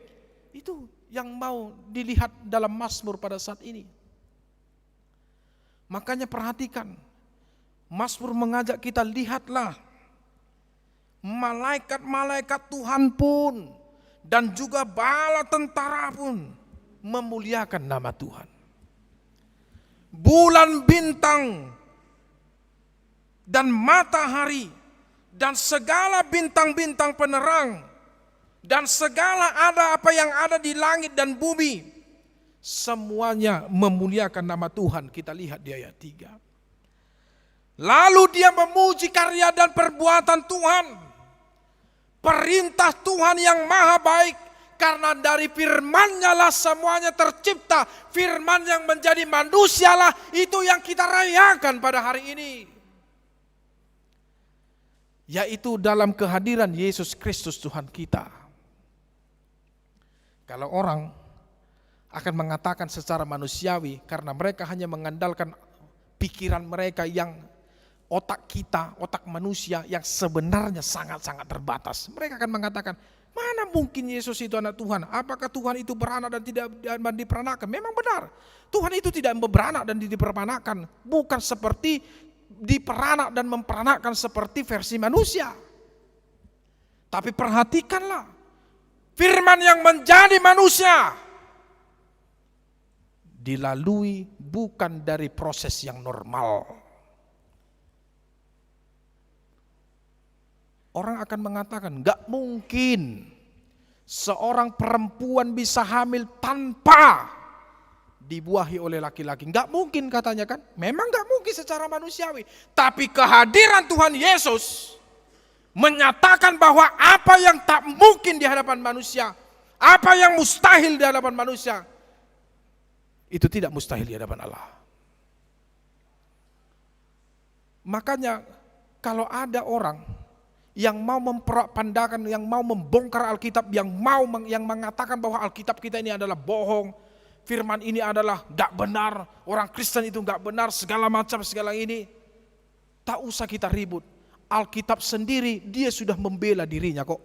Itu yang mau dilihat dalam Mazmur pada saat ini. Makanya perhatikan, Mazmur mengajak kita, lihatlah malaikat-malaikat Tuhan pun dan juga bala tentara pun memuliakan nama Tuhan. Bulan, bintang dan matahari dan segala bintang-bintang penerang dan segala apa yang ada di langit dan bumi, semuanya memuliakan nama Tuhan. Kita lihat di ayat 3. Lalu dia memuji karya dan perbuatan Tuhan, perintah Tuhan yang maha baik, karena dari firman-Nya lah semuanya tercipta. Firman yang menjadi manusia lah itu yang kita rayakan pada hari ini, yaitu dalam kehadiran Yesus Kristus Tuhan kita. Kalau orang akan mengatakan secara manusiawi, karena mereka hanya mengandalkan pikiran mereka yang otak kita, otak manusia yang sebenarnya sangat-sangat terbatas. Mereka akan mengatakan, mana mungkin Yesus itu anak Tuhan? Apakah Tuhan itu beranak dan tidak diperanakan? Memang benar, Tuhan itu tidak beranak dan diperanakan. Bukan seperti diperanak dan memperanakan seperti versi manusia. Tapi perhatikanlah, firman yang menjadi manusia dilalui bukan dari proses yang normal. Orang akan mengatakan, gak mungkin seorang perempuan bisa hamil tanpa dibuahi oleh laki-laki. Gak mungkin katanya kan. Memang gak mungkin secara manusiawi. Tapi kehadiran Tuhan Yesus menyatakan bahwa apa yang tak mungkin di hadapan manusia, apa yang mustahil di hadapan manusia, itu tidak mustahil di hadapan Allah. Makanya kalau ada orang yang mau memperpandakan, yang mau membongkar Alkitab, yang mengatakan bahwa Alkitab kita ini adalah bohong, firman ini adalah tidak benar, orang Kristen itu tidak benar, segala macam segala ini, tak usah kita ribut. Alkitab sendiri dia sudah membela dirinya kok.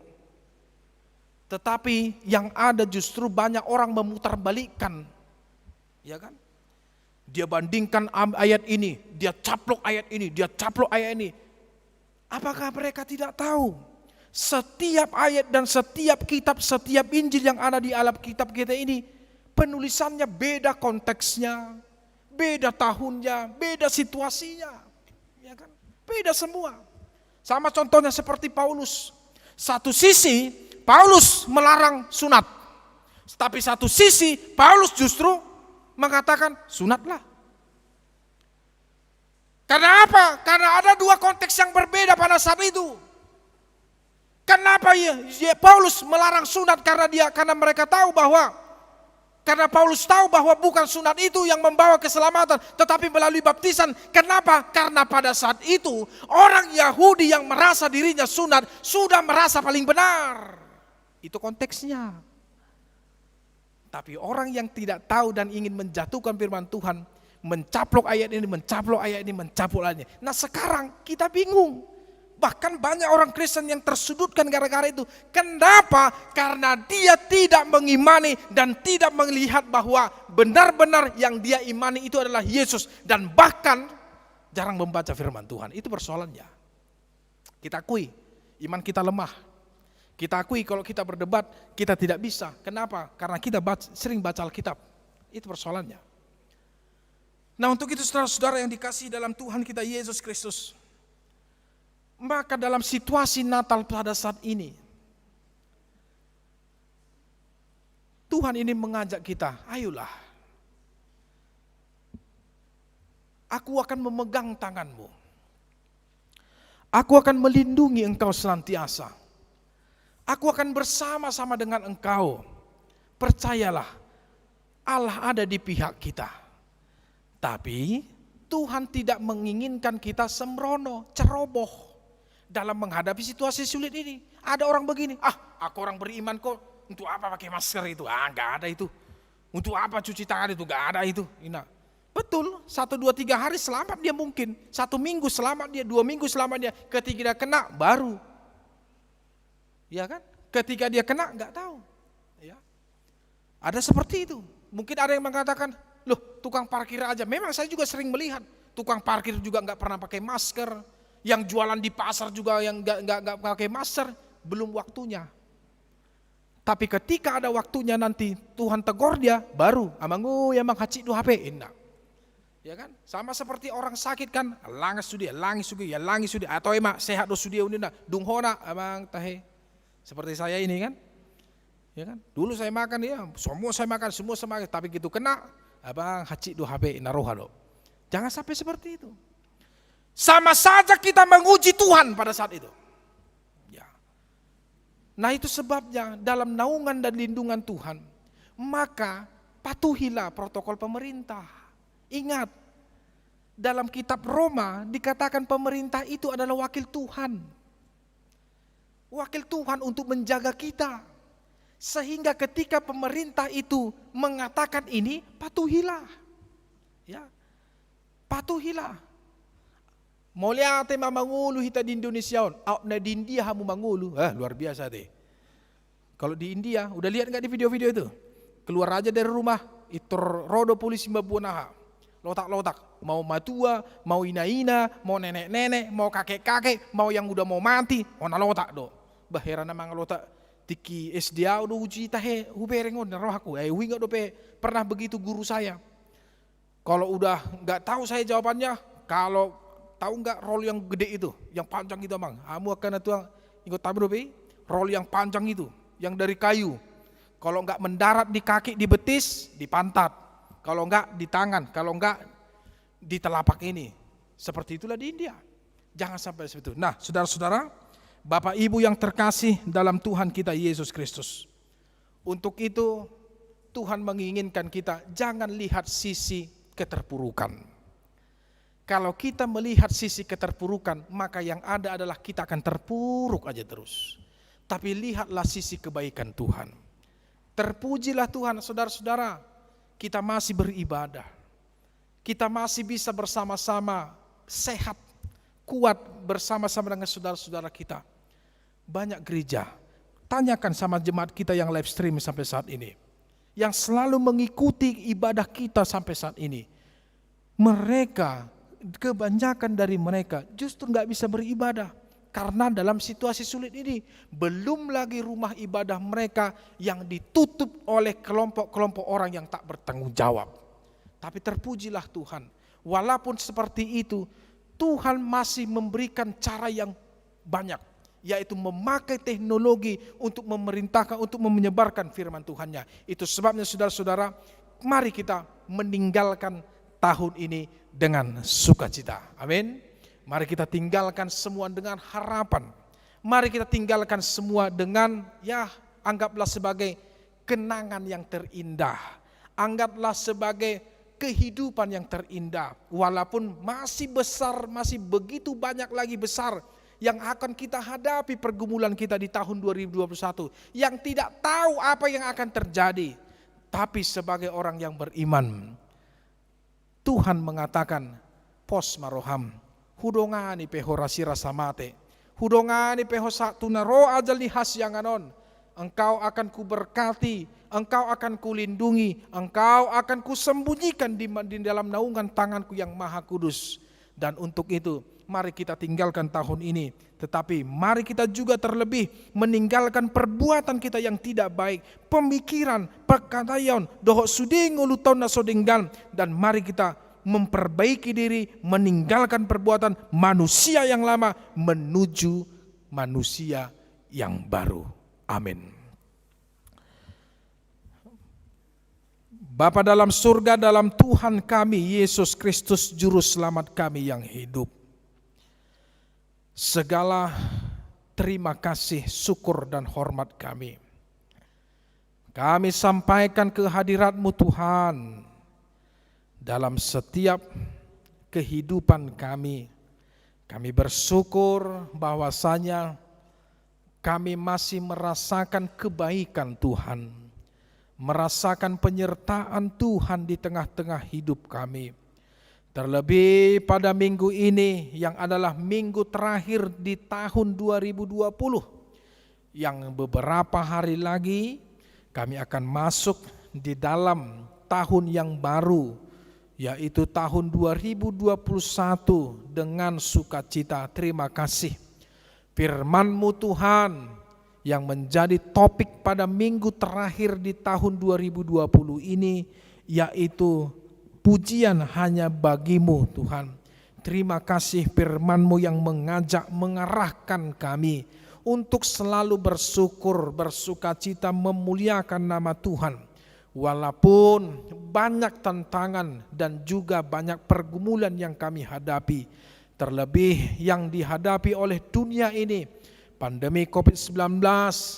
Tetapi yang ada justru banyak orang memutarbalikkan, ya kan? Dia bandingkan ayat ini, dia caplok ayat ini, dia caplok ayat ini. Apakah mereka tidak tahu? Setiap ayat dan setiap kitab, setiap Injil yang ada di Alkitab kita ini, penulisannya beda konteksnya, beda tahunnya, beda situasinya, ya kan? Beda semua. Sama contohnya seperti Paulus. Satu sisi Paulus melarang sunat, tapi satu sisi Paulus justru mengatakan sunatlah. Karena apa? Karena ada dua konteks yang berbeda pada saat itu. Kenapa Paulus melarang sunat? Karena mereka tahu bahwa, karena Paulus tahu bahwa bukan sunat itu yang membawa keselamatan, tetapi melalui baptisan. Kenapa? Karena pada saat itu orang Yahudi yang merasa dirinya sunat sudah merasa paling benar. Itu konteksnya. Tapi orang yang tidak tahu dan ingin menjatuhkan firman Tuhan, mencaplok ayat ini, mencaplok ayat ini, mencaplok ayat ini. Nah sekarang kita bingung. Bahkan banyak orang Kristen yang tersudutkan gara-gara itu. Kenapa? Karena dia tidak mengimani dan tidak melihat bahwa benar-benar yang dia imani itu adalah Yesus. Dan bahkan jarang membaca firman Tuhan. Itu persoalannya. Kita akui iman kita lemah. Kita akui kalau kita berdebat kita tidak bisa. Kenapa? Karena kita sering baca Alkitab. Itu persoalannya. Nah untuk itu saudara-saudara yang dikasihi dalam Tuhan kita Yesus Kristus, maka dalam situasi Natal pada saat ini, Tuhan ini mengajak kita, ayolah, aku akan memegang tanganmu, aku akan melindungi engkau senantiasa, Aku akan bersama-sama dengan engkau. Percayalah, Allah ada di pihak kita. Tapi Tuhan tidak menginginkan kita sembrono, ceroboh dalam menghadapi situasi sulit ini. Ada orang begini, aku orang beriman kok, untuk apa pakai masker itu? Enggak ada itu. Untuk apa cuci tangan itu? Enggak ada itu. Betul, 1, 2, 3 hari selamat dia mungkin. 1 minggu selamat dia, 2 minggu selamat dia. Ketika dia kena baru. Ya kan? Ketika dia kena enggak tahu. Ya. Ada seperti itu. Mungkin ada yang mengatakan, loh tukang parkir aja. Memang saya juga sering melihat. Tukang parkir juga enggak pernah pakai masker. Yang jualan di pasar juga yang enggak pakai masker. Belum waktunya. Tapi ketika ada waktunya nanti Tuhan tegur dia, baru amangu yang menghaci du HP. Enggak. Ya kan? Sama seperti orang sakit kan, langis sudi, atau emak sehat do sudi undina, dunghona amang tahe. Seperti saya ini kan? Ya kan? Dulu saya makan ya, semua saya makan, tapi gitu kena abang haci do HP naroha do. Jangan sampai seperti itu. Sama saja kita menguji Tuhan pada saat itu. Ya. Nah itu sebabnya dalam naungan dan lindungan Tuhan, maka patuhilah protokol pemerintah. Ingat, dalam kitab Roma dikatakan pemerintah itu adalah wakil Tuhan. Wakil Tuhan untuk menjaga kita. Sehingga ketika pemerintah itu mengatakan ini, patuhilah. Ya. Patuhilah. Mulia tema mangulu hita di Indonesia, na di India hamu mangulu. Luar biasa deh. Kalau di India, udah lihat enggak di video-video itu? Keluar aja dari rumah, itu rodo polisi mabunaha. Lotak-lotak, mau matua, mau ina-ina, mau nenek-nenek, mau kakek-kakek, mau yang udah mau mati, ona lotak do. Bahera namang lotak tiki SDA udah uji tahe huberengon roh aku. Winga do pe pernah begitu guru saya. Kalau udah nggak tahu saya jawabannya, kalau tahu nggak roll yang gede itu, yang panjang itu amang, kamu akan itu ikut tahu do pe, roll yang panjang itu, yang dari kayu. Kalau nggak mendarat di kaki, di betis, di pantat. Kalau enggak di tangan, kalau enggak di telapak ini. Seperti itulah di India. Jangan sampai seperti itu. Nah, saudara-saudara, Bapak Ibu yang terkasih dalam Tuhan kita Yesus Kristus. Untuk itu Tuhan menginginkan kita jangan lihat sisi keterpurukan. Kalau kita melihat sisi keterpurukan, maka yang ada adalah kita akan terpuruk aja terus. Tapi lihatlah sisi kebaikan Tuhan. Terpujilah Tuhan, saudara-saudara. Kita masih beribadah, kita masih bisa bersama-sama sehat, kuat bersama-sama dengan saudara-saudara kita. Banyak gereja, tanyakan sama jemaat kita yang live stream sampai saat ini, yang selalu mengikuti ibadah kita sampai saat ini. Mereka, kebanyakan dari mereka justru nggak bisa beribadah. Karena dalam situasi sulit ini, belum lagi rumah ibadah mereka yang ditutup oleh kelompok-kelompok orang yang tak bertanggung jawab. Tapi terpujilah Tuhan, walaupun seperti itu, Tuhan masih memberikan cara yang banyak, yaitu memakai teknologi untuk memerintahkan, untuk menyebarkan firman Tuhannya. Itu sebabnya saudara-saudara, mari kita meninggalkan tahun ini dengan sukacita. Amin. Mari kita tinggalkan semua dengan harapan. Mari kita tinggalkan semua dengan, anggaplah sebagai kenangan yang terindah. Anggaplah sebagai kehidupan yang terindah. Walaupun masih besar, masih begitu banyak lagi besar yang akan kita hadapi pergumulan kita di tahun 2021. Yang tidak tahu apa yang akan terjadi. Tapi sebagai orang yang beriman, Tuhan mengatakan, pos maroham. Hudongani peho rasira samate. Hudongani peho satuna ro ajal lihas yang anon. Engkau akan kuberkati, engkau akan kulindungi, engkau akan kusembunyikan di dalam naungan tanganku yang maha kudus. Dan untuk itu, mari kita tinggalkan tahun ini. Tetapi mari kita juga terlebih meninggalkan perbuatan kita yang tidak baik. Pemikiran, perkataan, dohok suding uluton na sodinggan. Dan mari kita memperbaiki diri, meninggalkan perbuatan manusia yang lama menuju manusia yang baru. Amin. Bapa dalam surga, dalam Tuhan kami Yesus Kristus juru selamat kami yang hidup, segala terima kasih, syukur dan hormat kami. Kami sampaikan ke hadirat-Mu Tuhan dalam setiap kehidupan kami. Kami bersyukur bahwasanya kami masih merasakan kebaikan Tuhan, merasakan penyertaan Tuhan di tengah-tengah hidup kami. Terlebih pada minggu ini yang adalah minggu terakhir di tahun 2020, yang beberapa hari lagi kami akan masuk di dalam tahun yang baru, yaitu tahun 2021 dengan sukacita. Terima kasih. Firman-Mu Tuhan yang menjadi topik pada minggu terakhir di tahun 2020 ini, yaitu pujian hanya bagi-Mu Tuhan. Terima kasih firman-Mu yang mengajak, mengarahkan kami untuk selalu bersyukur, bersukacita, memuliakan nama Tuhan. Walaupun banyak tantangan dan juga banyak pergumulan yang kami hadapi, terlebih yang dihadapi oleh dunia ini, pandemi COVID-19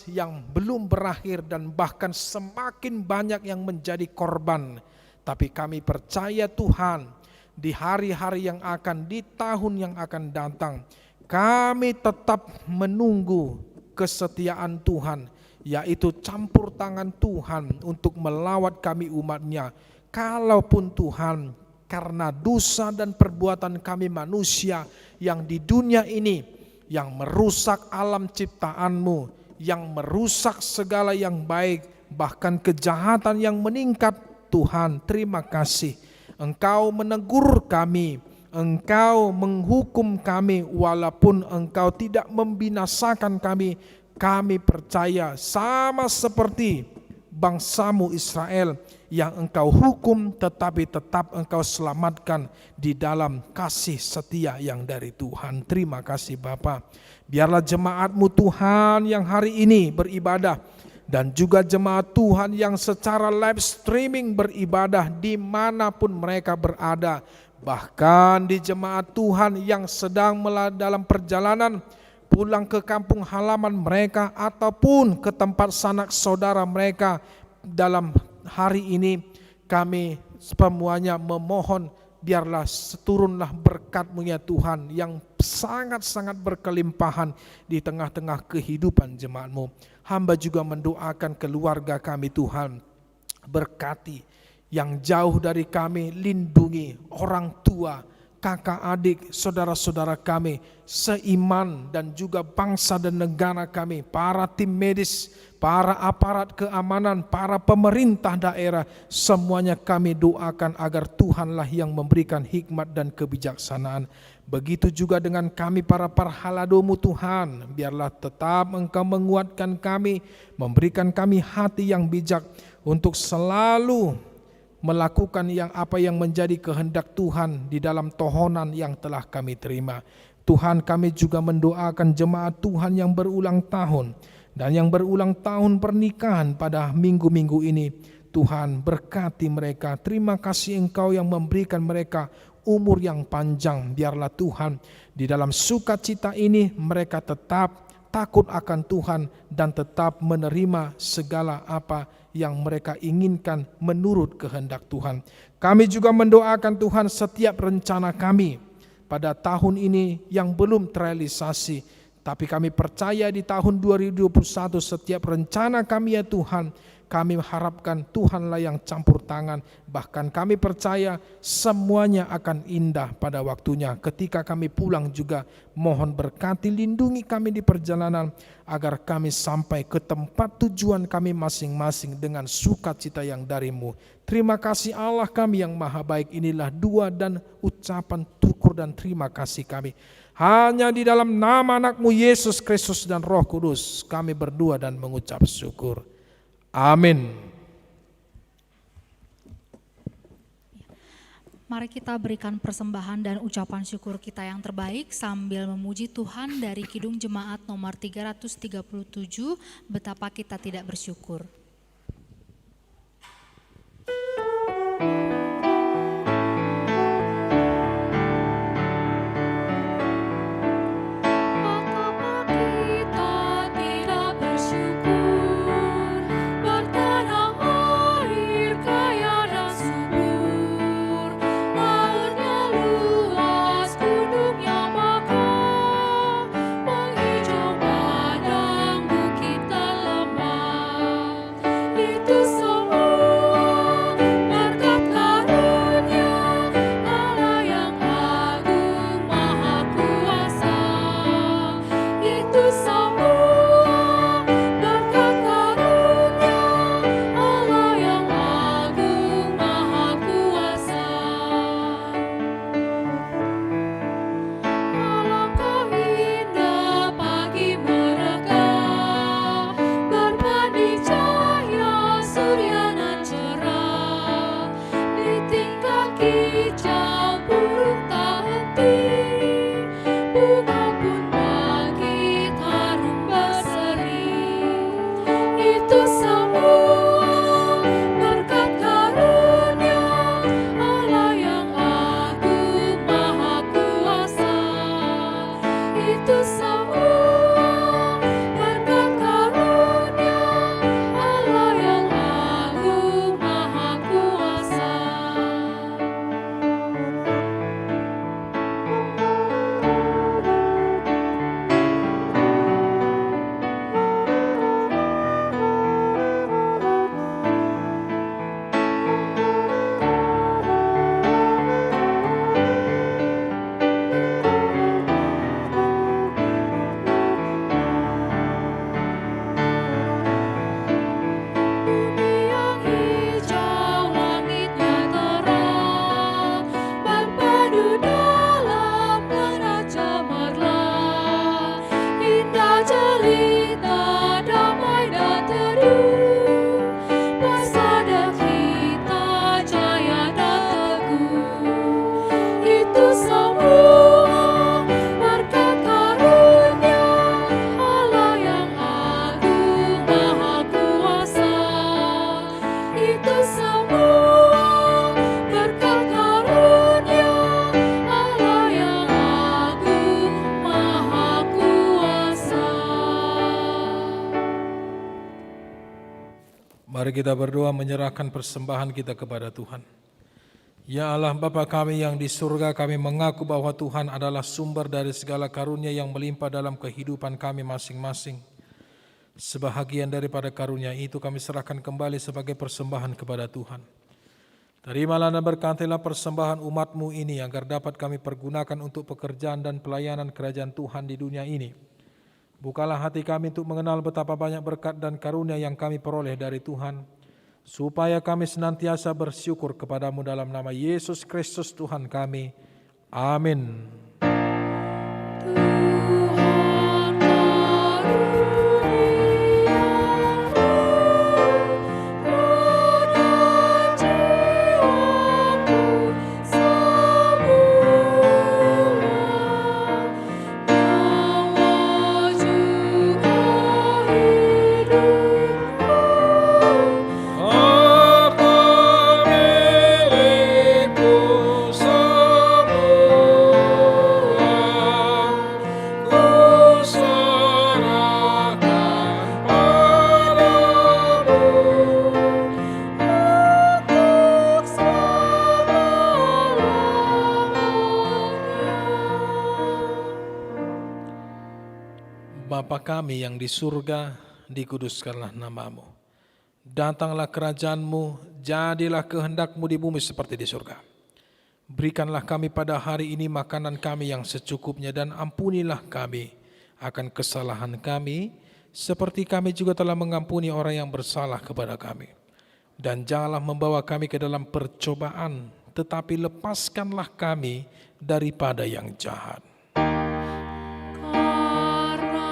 yang belum berakhir dan bahkan semakin banyak yang menjadi korban. Tapi kami percaya Tuhan, di hari-hari yang akan, di tahun yang akan datang, kami tetap menunggu kesetiaan Tuhan, yaitu campur tangan Tuhan untuk melawat kami umat-Nya. Kalaupun Tuhan, karena dosa dan perbuatan kami manusia yang di dunia ini, yang merusak alam ciptaan-Mu, yang merusak segala yang baik, bahkan kejahatan yang meningkat, Tuhan, terima kasih. Engkau menegur kami, Engkau menghukum kami, walaupun Engkau tidak membinasakan kami. Kami percaya sama seperti bangsa-Mu Israel yang Engkau hukum, tetapi tetap Engkau selamatkan di dalam kasih setia yang dari Tuhan. Terima kasih Bapa. Biarlah jemaat-Mu Tuhan yang hari ini beribadah, dan juga jemaat Tuhan yang secara live streaming beribadah dimanapun mereka berada. Bahkan di jemaat Tuhan yang sedang dalam perjalanan pulang ke kampung halaman mereka ataupun ke tempat sanak saudara mereka dalam hari ini, kami semuanya memohon biarlah turunlah berkat-Mu ya Tuhan yang sangat-sangat berkelimpahan di tengah-tengah kehidupan jemaat-Mu. Hamba juga mendoakan keluarga kami Tuhan, berkati yang jauh dari kami, lindungi orang tua, kakak adik, saudara-saudara kami seiman dan juga bangsa dan negara kami, para tim medis, para aparat keamanan, para pemerintah daerah, semuanya kami doakan agar Tuhanlah yang memberikan hikmat dan kebijaksanaan. Begitu juga dengan kami para parhalado-Mu Tuhan, biarlah tetap Engkau menguatkan kami, memberikan kami hati yang bijak untuk selalu melakukan apa yang menjadi kehendak Tuhan di dalam tohonan yang telah kami terima. Tuhan, kami juga mendoakan jemaat Tuhan yang berulang tahun dan yang berulang tahun pernikahan pada minggu-minggu ini. Tuhan, berkati mereka. Terima kasih Engkau yang memberikan mereka umur yang panjang. Biarlah Tuhan di dalam sukacita ini mereka tetap takut akan Tuhan dan tetap menerima segala apa yang mereka inginkan menurut kehendak Tuhan. Kami juga mendoakan Tuhan setiap rencana kami pada tahun ini yang belum terrealisasi, tapi kami percaya di tahun 2021 setiap rencana kami ya Tuhan, kami harapkan Tuhanlah yang campur tangan. Bahkan kami percaya semuanya akan indah pada waktunya. Ketika kami pulang juga mohon berkati, lindungi kami di perjalanan agar kami sampai ke tempat tujuan kami masing-masing dengan sukacita yang dari-Mu. Terima kasih Allah kami yang maha baik. Inilah doa dan ucapan syukur dan terima kasih kami. Hanya di dalam nama anak-Mu Yesus Kristus dan Roh Kudus kami berdoa dan mengucap syukur. Amin. Mari kita berikan persembahan dan ucapan syukur kita yang terbaik sambil memuji Tuhan dari Kidung Jemaat nomor 337, betapa kita tidak bersyukur. Betapa kita bunga pun bangkit harum berseri. Itu semua berkat karunia Allah yang agung maha kuasa. Itu semua berkat karunia Allah yang agung maha kuasa. Bumi yang hijau, langitnya terang, berpadu dalam warna cemerlang. Indah jelita, damai dan teduh, bersada kita jaya dan teguh. Itu semua berkat karunia Allah yang agung maha kuasa. Itu semua berkat karunia Allah yang agung maha kuasa. Mari kita berdoa menyerahkan persembahan kita kepada Tuhan. Ya Allah Bapa kami yang di surga, kami mengaku bahwa Tuhan adalah sumber dari segala karunia yang melimpah dalam kehidupan kami masing-masing. Sebahagian daripada karunia itu kami serahkan kembali sebagai persembahan kepada Tuhan. Terimalah dan berkatilah persembahan umat-Mu ini agar dapat kami pergunakan untuk pekerjaan dan pelayanan kerajaan Tuhan di dunia ini. Bukalah hati kami untuk mengenal betapa banyak berkat dan karunia yang kami peroleh dari Tuhan, supaya kami senantiasa bersyukur kepadamu dalam nama Yesus Kristus Tuhan kami. Amin. Tuhan karuniamu dan jiwaku semua, nyawa juga hidupku. Harta milikku semua, ku serahkan padamu. Untuk selama-lamanya. Bapa kami yang di surga, dikuduskanlah namamu. Datanglah kerajaanmu, jadilah kehendakmu di bumi seperti di surga. Berikanlah kami pada hari ini makanan kami yang secukupnya, dan ampunilah kami akan kesalahan kami, seperti kami juga telah mengampuni orang yang bersalah kepada kami. Dan janganlah membawa kami ke dalam percobaan, tetapi lepaskanlah kami daripada yang jahat. Karena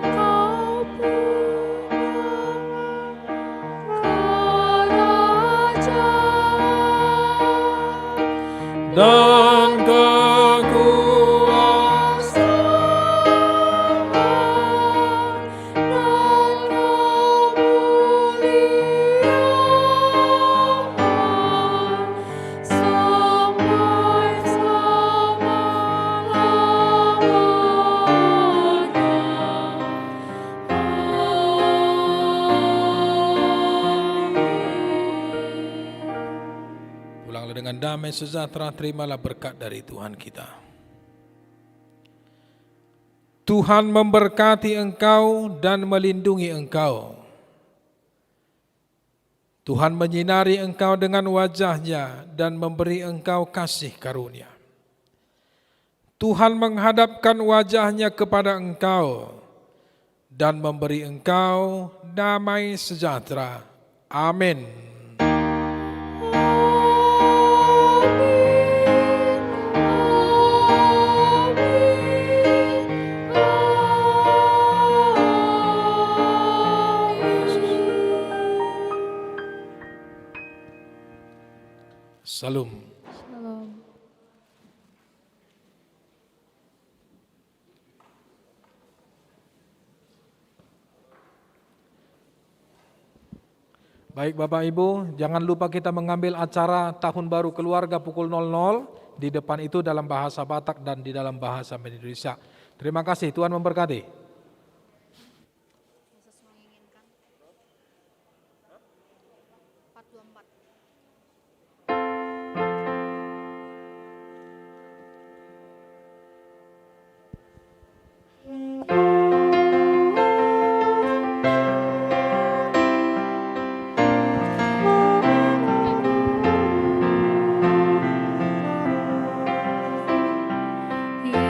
Engkau punya kerajaan Dan kekuasaan dan kemuliaan sampai selama-lamanya. Pulanglah dengan damai sejahtera, terimalah berkat dari Tuhan kita. Tuhan memberkati engkau dan melindungi engkau. Tuhan menyinari engkau dengan wajah-Nya dan memberi engkau kasih karunia. Tuhan menghadapkan wajah-Nya kepada engkau dan memberi engkau damai sejahtera. Amin. Salam. Shalom. Baik Bapak Ibu, jangan lupa kita mengambil acara Tahun Baru Keluarga pukul 00. Di depan itu dalam bahasa Batak dan di dalam bahasa Indonesia. Terima kasih, Tuhan memberkati.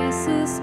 Yesus